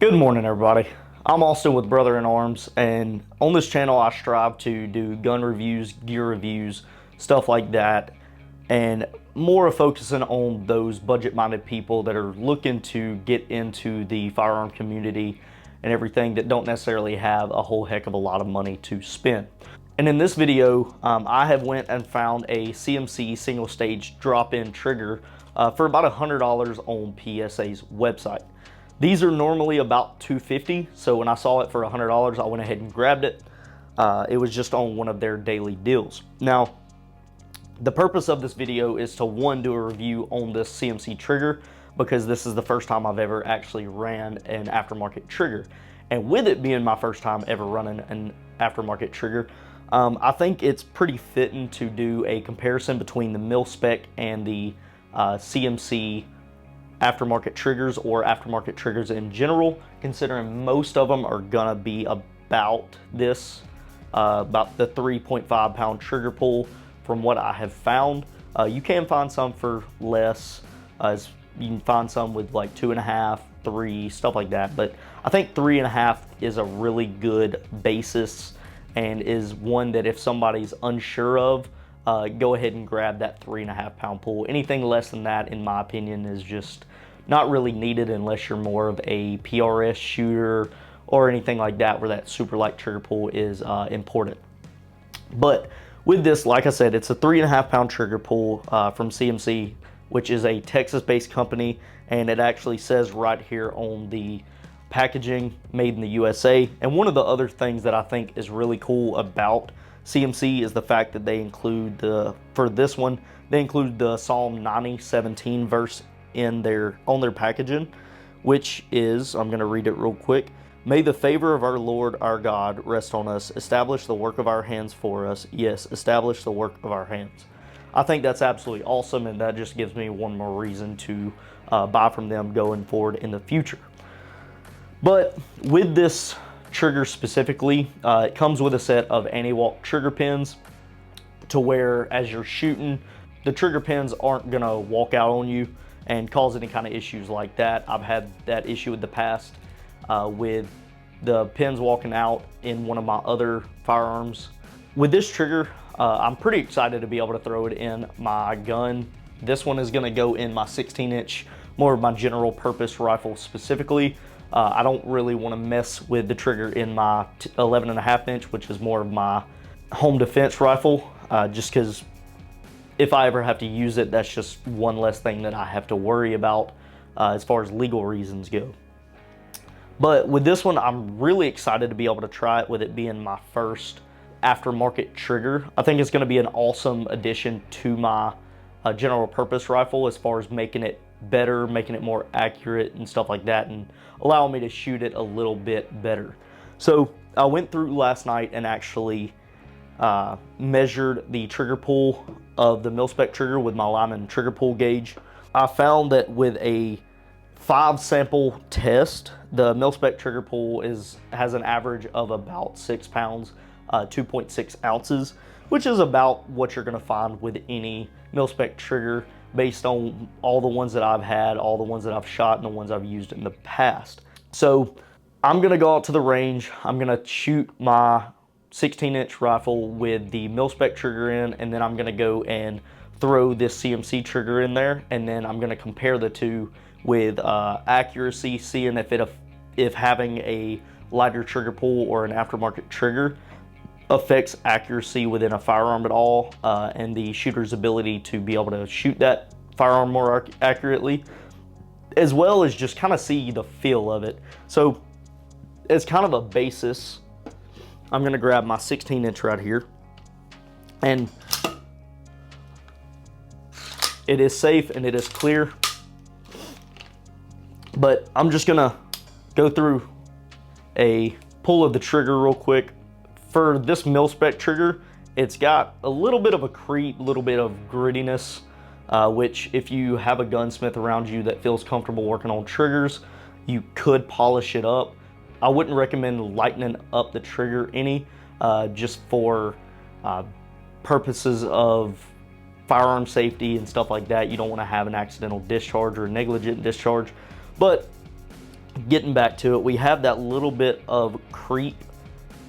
Good morning, everybody. I'm Austin with Brother in Arms, and on this channel I strive to do gun reviews, gear reviews, stuff like that, and more of focusing on those budget-minded people that are looking to get into the firearm community and everything, that don't necessarily have a whole heck of a lot of money to spend. And in this video, I have went and found a CMC single stage drop-in trigger for about $100 on PSA's website. These are normally about $250, so when I saw it for $100, I went ahead and grabbed it. It was just on one of their daily deals. Now, the purpose of this video is to, one, do a review on this CMC trigger, because this is the first time I've ever actually ran an aftermarket trigger. And with it being my first time ever running an aftermarket trigger, I think it's pretty fitting to do a comparison between the mil-spec and the CMC aftermarket triggers, or aftermarket triggers in general, considering most of them are gonna be about this, about the 3.5 pound trigger pull from what I have found. You can find some for less, as you can find some with like 2.5, 3, stuff like that, but I think 3.5 is a really good basis, and is one that if somebody's unsure of, go ahead and grab that 3.5 pound pull. Anything less than that, in my opinion, is just not really needed unless you're more of a PRS shooter or anything like that, where that super light trigger pull is important. But with this, like I said, it's a 3.5 pound trigger pull from CMC, which is a Texas-based company, and it actually says right here on the packaging, made in the USA. And one of the other things that I think is really cool about CMC is the fact that they include for this one, they include the Psalm 90:17 verse on their packaging, which is, I'm going to read it real quick. May the favor of our Lord our God rest on us. Establish the work of our hands for us. Yes, establish the work of our hands. I think that's absolutely awesome, and that just gives me one more reason to buy from them going forward in the future. But with this trigger specifically, it comes with a set of anti-walk trigger pins, to where as you're shooting, the trigger pins aren't gonna walk out on you and cause any kind of issues like that. I've had that issue in the past with the pins walking out in one of my other firearms. With this trigger, I'm pretty excited to be able to throw it in my gun. This one is gonna go in my 16-inch, more of my general purpose rifle specifically. I don't really want to mess with the trigger in my 11.5-inch, which is more of my home defense rifle, just because if I ever have to use it, that's just one less thing that I have to worry about as far as legal reasons go. But with this one, I'm really excited to be able to try it, with it being my first aftermarket trigger. I think it's going to be an awesome addition to my general purpose rifle, as far as making it better, making it more accurate and stuff like that, and allowing me to shoot it a little bit better. So I went through last night and actually measured the trigger pull of the mil-spec trigger with my Lyman trigger pull gauge. I found that with a 5 sample test, the mil-spec trigger pull has an average of about 6 pounds, 2.6 ounces, which is about what you're going to find with any mil-spec trigger, based on all the ones that I've had, all the ones that I've shot, and the ones I've used in the past. So I'm gonna go out to the range, I'm gonna shoot my 16-inch rifle with the mil-spec trigger in, and then I'm gonna go and throw this CMC trigger in there, and then I'm gonna compare the two with accuracy, seeing if having a lighter trigger pull or an aftermarket trigger affects accuracy within a firearm at all, and the shooter's ability to be able to shoot that firearm more accurately, as well as just kind of see the feel of it. So as kind of a basis, I'm going to grab my 16-inch right here, and it is safe and it is clear, but I'm just going to go through a pull of the trigger real quick. For this mil-spec trigger, it's got a little bit of a creep, a little bit of grittiness, which if you have a gunsmith around you that feels comfortable working on triggers, you could polish it up. I wouldn't recommend lightening up the trigger any, just for purposes of firearm safety and stuff like that. You don't want to have an accidental discharge or a negligent discharge. But getting back to it, we have that little bit of creep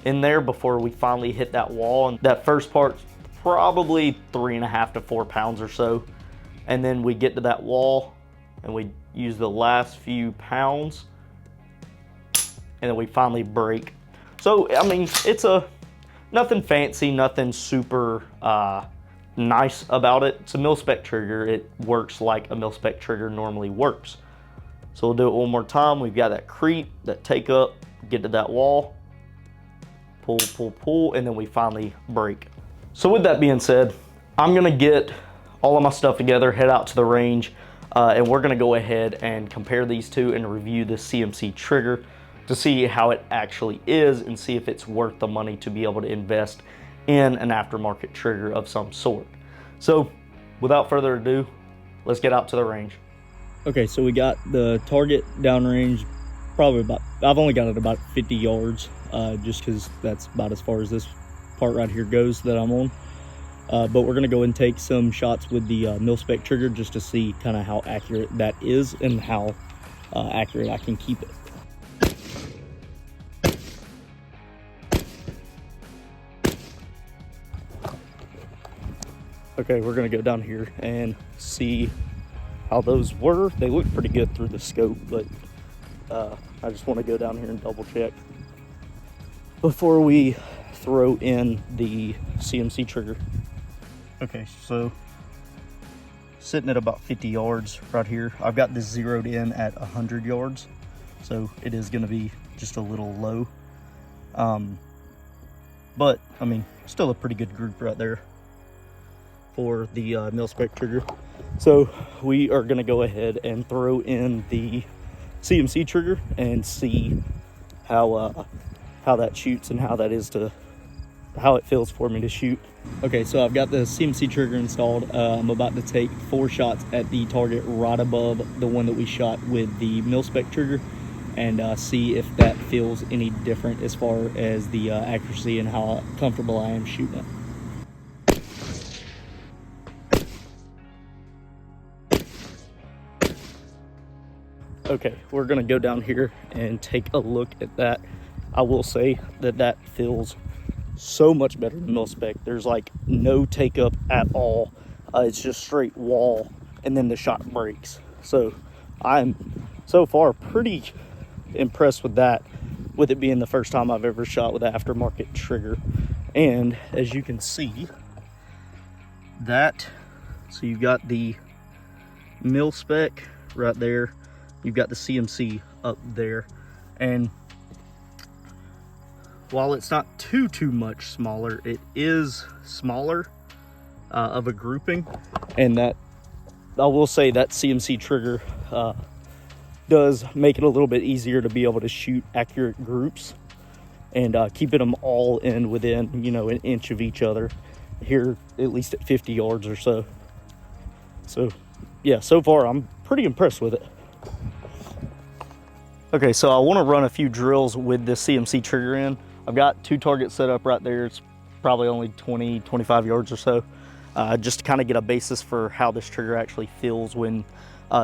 in there before we finally hit that wall. And that first part's probably 3.5 to 4 pounds or so. And then we get to that wall and we use the last few pounds and then we finally break. So, I mean, it's nothing fancy, nothing super nice about it. It's a mil-spec trigger. It works like a mil-spec trigger normally works. So we'll do it one more time. We've got that creep, that take up, get to that wall, pull, pull, pull, and then we finally break. So with that being said, I'm gonna get all of my stuff together, head out to the range, and we're gonna go ahead and compare these two and review the CMC trigger to see how it actually is and see if it's worth the money to be able to invest in an aftermarket trigger of some sort. So without further ado, let's get out to the range. Okay, so we got the target downrange, probably about, I've only got it about 50 yards, just because that's about as far as this part right here goes that I'm on. But we're gonna go and take some shots with the mil-spec trigger just to see kind of how accurate that is and how accurate I can keep it. Okay, we're gonna go down here and see how those were. They look pretty good through the scope, but I just want to go down here and double check before we throw in the CMC trigger. Okay, so sitting at about 50 yards right here. I've got this zeroed in at 100 yards, so it is going to be just a little low. But I mean, still a pretty good group right there for the mil-spec trigger. So we are gonna go ahead and throw in the CMC trigger and see how that shoots and how it feels for me to shoot. Okay, so I've got the CMC trigger installed. I'm about to take 4 shots at the target right above the one that we shot with the mil-spec trigger and see if that feels any different as far as the accuracy and how comfortable I am shooting it. Okay, we're gonna go down here and take a look at that. I will say that that feels so much better than mil-spec. There's like no take up at all. It's just straight wall and then the shot breaks. So I'm so far pretty impressed with that, with it being the first time I've ever shot with an aftermarket trigger. And as you can see, that, so you've got the mil-spec right there. You've got the CMC up there, and while it's not too much smaller, it is smaller of a grouping, and that I will say that CMC trigger does make it a little bit easier to be able to shoot accurate groups and keeping them all in within, you know, an inch of each other here, at least at 50 yards or so. So yeah, so far I'm pretty impressed with it. Okay, so I want to run a few drills with the CMC trigger in. I've got 2 targets set up right there. It's probably only 20-25 yards or so, just to kind of get a basis for how this trigger actually feels when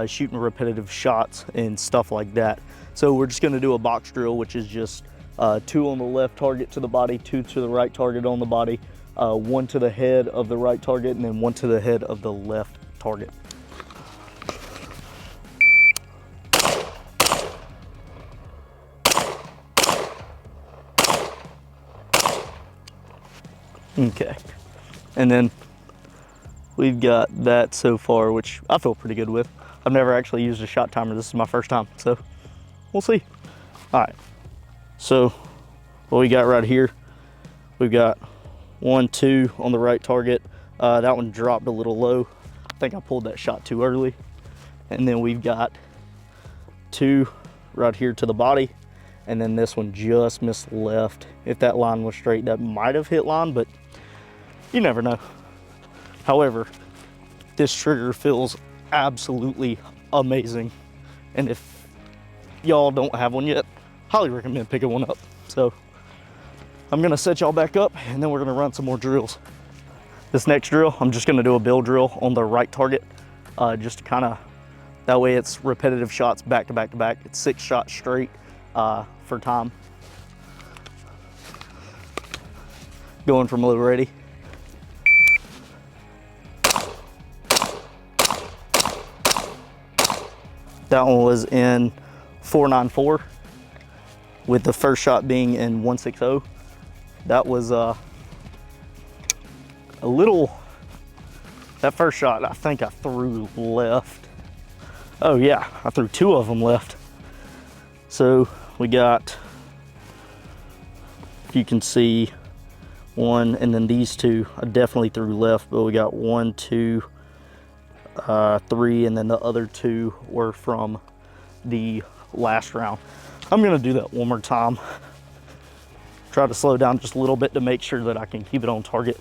shooting repetitive shots and stuff like that. So we're just going to do a box drill, which is just 2 on the left target to the body, 2 to the right target on the body, 1 to the head of the right target, and then 1 to the head of the left target. Okay, and then we've got that so far, which I feel pretty good with. I've never actually used a shot timer. This is my first time, so we'll see. All right, so what we got right here, we've got 1, 2 on the right target. That one dropped a little low. I think I pulled that shot too early. And then we've got 2 right here to the body. And then this one just missed left. If that line was straight, that might have hit line, but you never know. However, this trigger feels absolutely amazing. And if y'all don't have one yet, highly recommend picking one up. So I'm gonna set y'all back up and then we're gonna run some more drills. This next drill, I'm just gonna do a bill drill on the right target, just to kind of That way it's repetitive shots back to back to back. It's 6 shots straight for time. Going from low ready. That one was in 494 with the first shot being in 160. That was a little, that first shot, I think I threw left. Oh yeah, I threw 2 of them left. So we got, if you can see, 1, and then these 2, I definitely threw left, but we got 1, 2, 3, and then the other 2 were from the last round. I'm gonna do that one more time. Try to slow down just a little bit to make sure that I can keep it on target.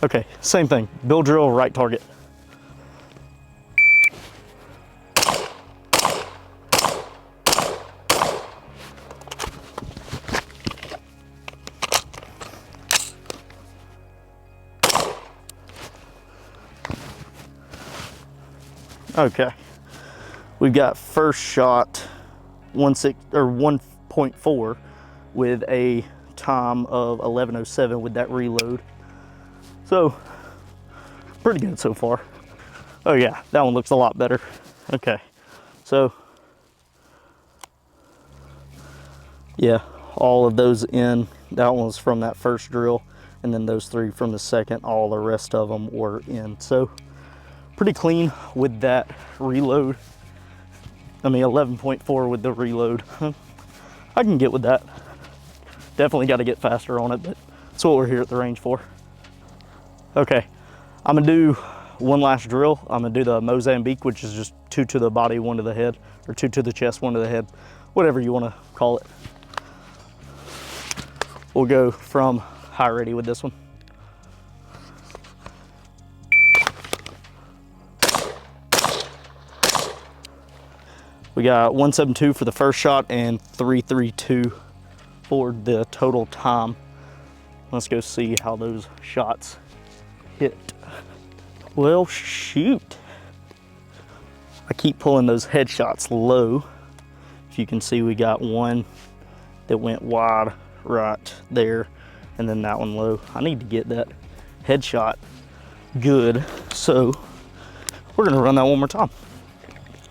Okay, same thing, bill drill, right target. Okay, we've got first shot 1.4 with a time of 11:07 with that reload. So pretty good so far. Oh yeah, that one looks a lot better. Okay, so yeah, all of those in. That one was from that first drill, and then those 3 from the second. All the rest of them were in. So pretty clean with that reload. I mean 11.4 with the reload. I can get with that. Definitely got to get faster on it, but that's what we're here at the range for. Okay, I'm gonna do one last drill. I'm gonna do the Mozambique, which is just 2 to the body, 1 to the head, or 2 to the chest, 1 to the head, whatever you want to call it. We'll go from high ready with this one. We got 172 for the first shot and 332 for the total time. Let's go see how those shots hit. Well, shoot. I keep pulling those headshots low. If you can see, we got one that went wide right there, and then that one low. I need to get that headshot good, so we're gonna run that one more time.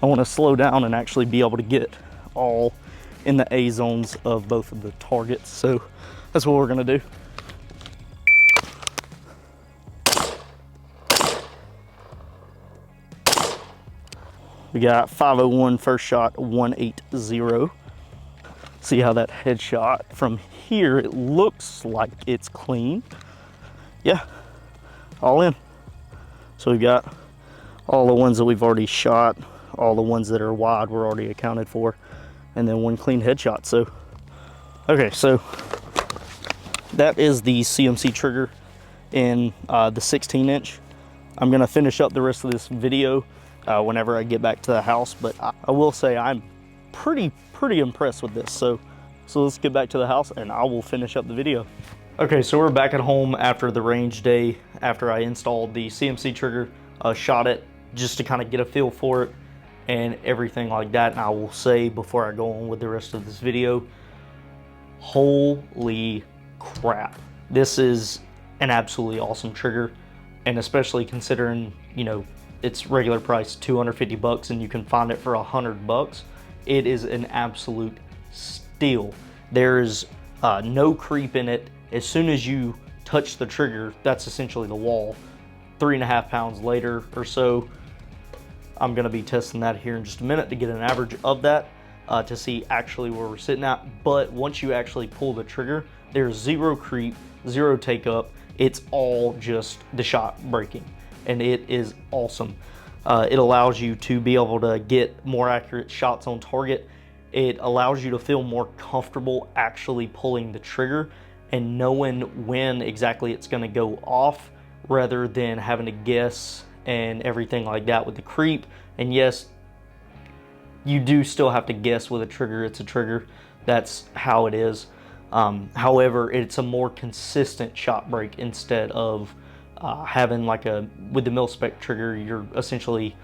I want to slow down and actually be able to get all in the A zones of both of the targets. So that's what we're going to do. We got 501 first shot, 180. See how that headshot from here, it looks like it's clean. Yeah, all in. So we got all the ones that we've already shot. All the ones that are wide were already accounted for, and then 1 clean headshot. So okay, so that is the CMC trigger in the 16-inch. I'm gonna finish up the rest of this video whenever I get back to the house, but I will say I'm pretty impressed with this. So let's get back to the house and I will finish up the video. Okay, so we're back at home after the range day, after I installed the CMC trigger, shot it just to kind of get a feel for it and everything like that. And I will say before I go on with the rest of this video, holy crap, this is an absolutely awesome trigger. And especially considering, you know, its regular price $250 and you can find it for $100, it is an absolute steal. There's no creep in it. As soon as you touch the trigger, that's essentially the wall. 3.5 pounds later or so, I'm gonna be testing that here in just a minute to get an average of that to see actually where we're sitting at. But once you actually pull the trigger, there's 0 creep, 0 take up. It's all just the shot breaking, and it is awesome. It allows you to be able to get more accurate shots on target. It allows you to feel more comfortable actually pulling the trigger and knowing when exactly it's gonna go off, rather than having to guess and everything like that with the creep. And yes, you do still have to guess with a trigger. It's a trigger, that's how it is. However, it's a more consistent shot break instead of having like with the mil-spec trigger, you're essentially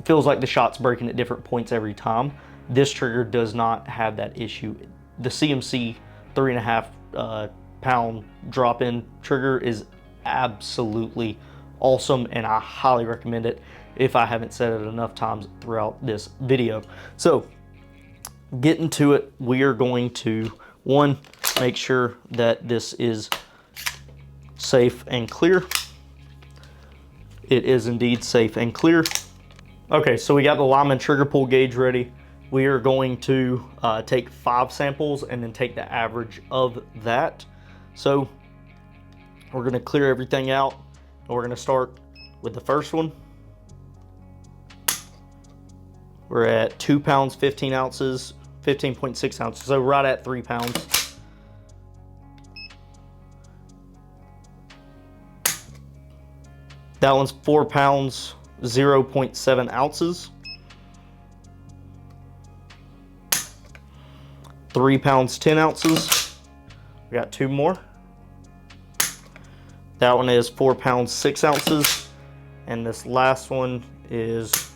feels like the shot's breaking at different points every time. This trigger does not have that issue. The CMC 3.5 pound drop-in trigger is absolutely awesome, and I highly recommend it if I haven't said it enough times throughout this video. So getting to it, we are going to, one, make sure that this is safe and clear. It is indeed safe and clear. Okay, so we got the Lyman trigger pull gauge ready. We are going to take 5 samples and then take the average of that. So we're gonna clear everything out, and we're gonna start with the first one. We're at 2 pounds, 15 ounces, 15.6 ounces, so right at 3 pounds. That one's 4 pounds, 0.7 ounces. 3 pounds, 10 ounces. We got 2 more. That one is 4 pounds, 6 ounces. And this last one is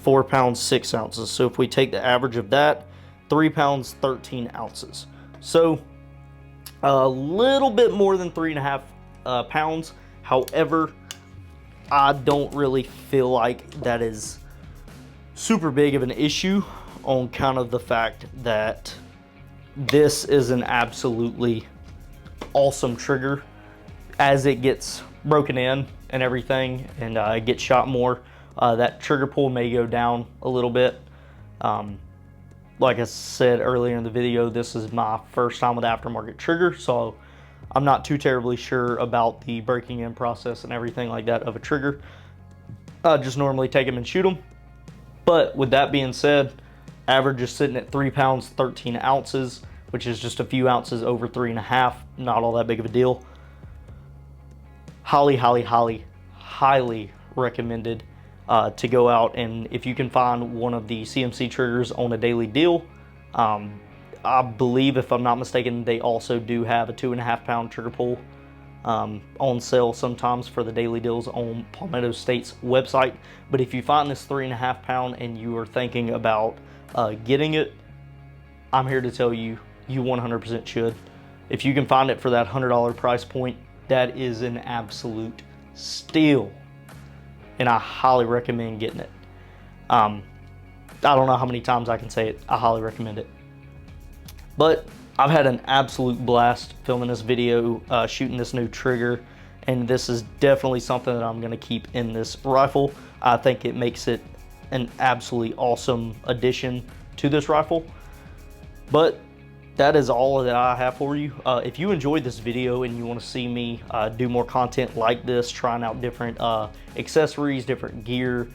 4 pounds, 6 ounces. So if we take the average of that, 3 pounds, 13 ounces. So a little bit more than 3.5 pounds. However, I don't really feel like that is super big of an issue on kind of the fact that this is an absolutely awesome trigger. As it gets broken in and everything, and it gets shot more, that trigger pull may go down a little bit. Like I said earlier in the video, this is my first time with aftermarket trigger, so I'm not too terribly sure about the breaking in process and everything like that of a trigger. I just normally take them and shoot them. But with that being said, average is sitting at 3 pounds, 13 ounces, which is just a few ounces over 3.5, not all that big of a deal. Highly, highly, highly, highly recommended to go out, and if you can find one of the CMC triggers on a daily deal, I believe, if I'm not mistaken, they also do have a 2.5 pound trigger pull on sale sometimes for the daily deals on Palmetto State's website. But if you find this 3.5 pound and you are thinking about getting it, I'm here to tell you, you 100% should. If you can find it for that $100 price point, that is an absolute steal, and I highly recommend getting it. I don't know how many times I can say it. I highly recommend it. But I've had an absolute blast filming this video, shooting this new trigger, and this is definitely something that I'm going to keep in this rifle. I think it makes it an absolutely awesome addition to this rifle. But that is all that I have for you. If you enjoyed this video and you want to see me do more content like this, trying out different accessories, different gear,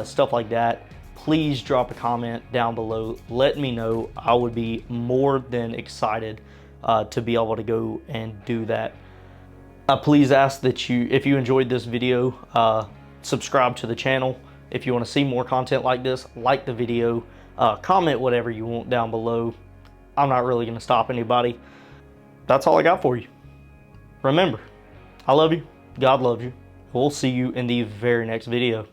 stuff like that, please drop a comment down below. Let me know. I would be more than excited to be able to go and do that. Please ask that you, if you enjoyed this video, subscribe to the channel. If you want to see more content like this, like the video, comment whatever you want down below. I'm not really going to stop anybody. That's all I got for you. Remember, I love you. God loves you. We'll see you in the very next video.